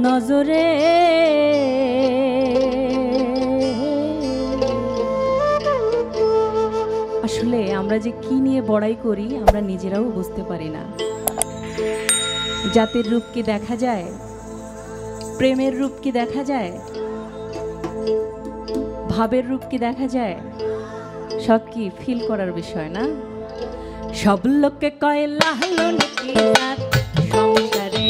নজরে আসলে আমরা যে কি নিয়ে বড়াই করি আমরা নিজেরাও বুঝতে পারি না। জাতের রূপ কি দেখা যায়, প্রেমের রূপ কি দেখা যায়, ভাবের রূপ কি দেখা যায়, সব কি ফিল করার বিষয় না। সব লোককে কয় লালন কি জাত সংসারে,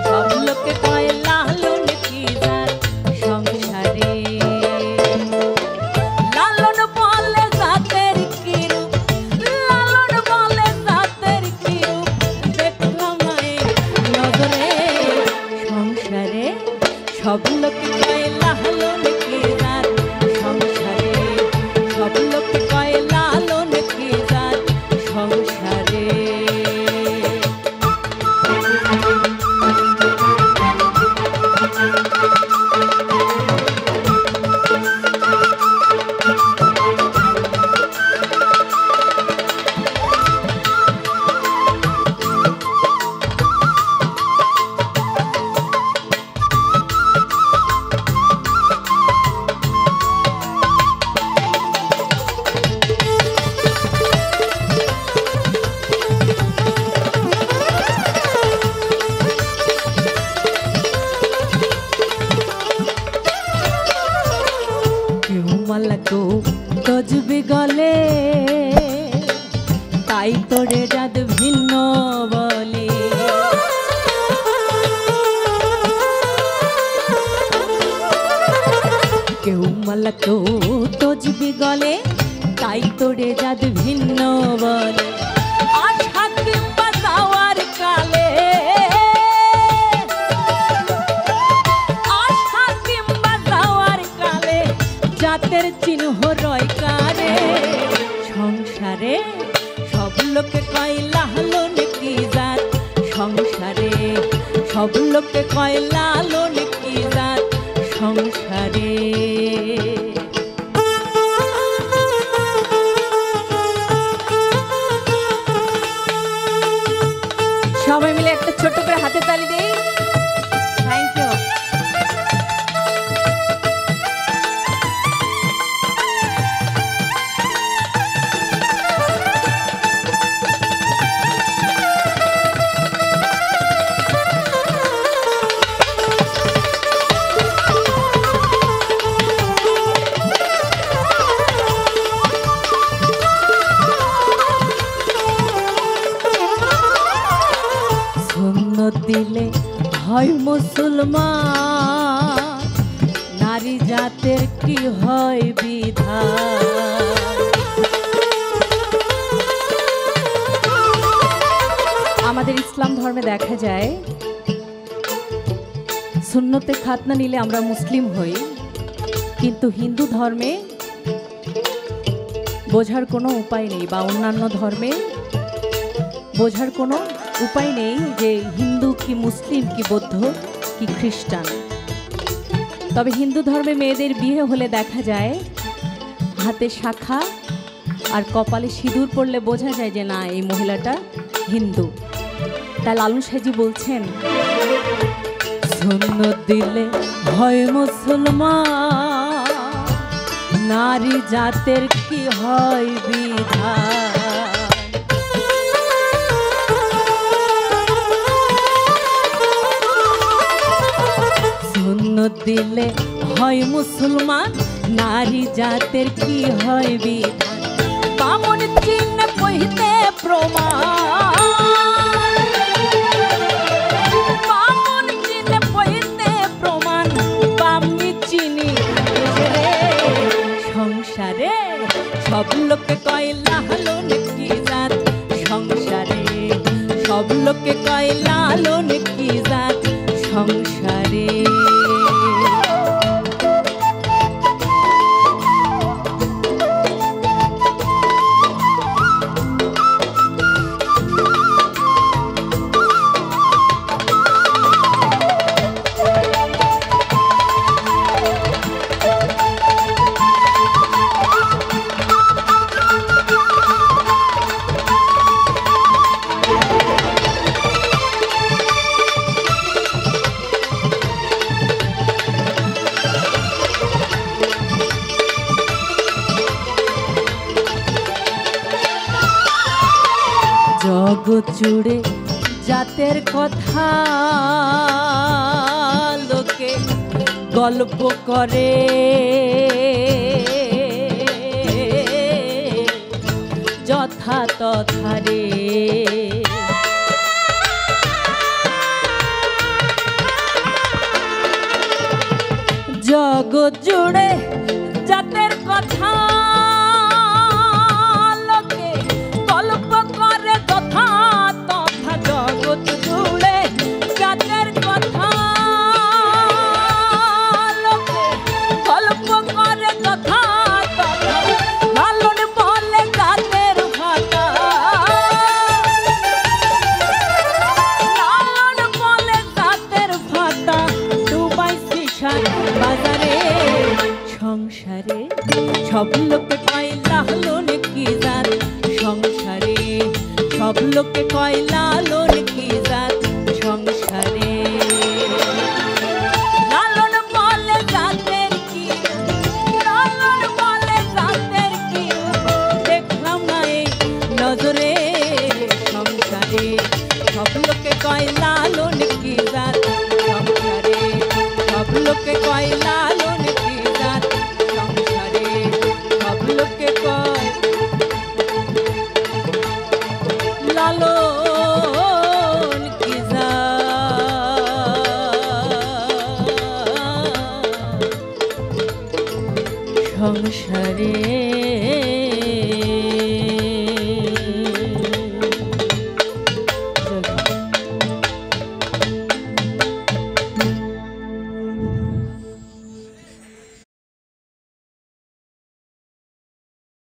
সব লোককে কয় লালন কি জাত সংসারে। লালন বলে জাতের কি রূপ, লালন বলে জাতের কি রূপ, দেখলাম নজরে সংসারে। সব লোককে কয় লালন কি জাত সংসারে, সব লোককে কয় লালন কি জাত সংসারে। মালাকো গজবে গলে তাই তোরে জাত ভিন্ন বলে। কেউ মালাকো গজবে গলে তাই তোরে জাত ভিন্ন বলে। আশা কিংবা যাওয়ার কালে, আশা কিংবা যাওয়ার কালে জাতের চিহ্ন রয় কারে সংসারে। সব লোকে কয় লালন কি জাত সংসারে, সব লোকে কয় লালন কি জাত সংসারে। সবাই মিলে একটা ছোট্ট করে হাতে তালি দেই। Thank you. দিলে হয় মুসলমান, নারী জাতের কি হয় বিধান। আমাদের ইসলাম ধর্মে দেখা যায় সুন্নতে খাতনা নিলে আমরা মুসলিম হই, কিন্তু হিন্দু ধর্মে বোঝার কোনো উপায় নেই, বা অন্যান্য ধর্মে বোঝার কোনো উপায় নেই যে হিন্দু কি মুসলিম কি বৌদ্ধ কি খ্রিস্টান। তবে হিন্দু ধর্মে মেয়েদের বিয়ে হলে দেখা যায় হাতে শাখা আর কপালে সিঁদুর পড়লে বোঝা যায় যে না এই মহিলাটা হিন্দু। তাই লালন সাহেবজি বলছেন সুন্নত দিলে হয় মুসলমান, নারী জাতের কি হয় বিধান। সুন্নত দিলে হয় মুসলমান, নারী জাতের কি হয় বিধান। বামন চিহ্ন কহিতে প্রমাণ, বামন চিহ্ন কহিতে প্রমাণ, বামনি চিনি রে সংসারে। সব লোকে কয় লালন কি জাত সংসারে, সব লোকে কয় লালন কি জাত সংসারে। জুড়ে জাতের কথা লোকে গল্প করে, যথা তথা রে। জগৎ জুড়ে জাতের কথা লোকে গল্প করে, তথা তথা জগৎ জুড়ে জাতের কথা লোকে গল্প করে, তথা তথা লালন বলে জাতের ভাতা, লালন বলে জাতের ভাতা, ডুবাই সিসার বাজারে সংসারে সব লোকে কয় লালন কি জাত, সংসারে সব লোকে কয় লালন কি জাত, সংসারে লালন বলে জাতের কি, লালন বলে জাতের কি, দেখলাম না এই নজরে, সংসারে সব লোকে কয় লালন কি জাত, সংসারে সব লোকে কয় লালন কি জাত, সংসারে সব লোকে কয় লালন কি জাত, সংসারে।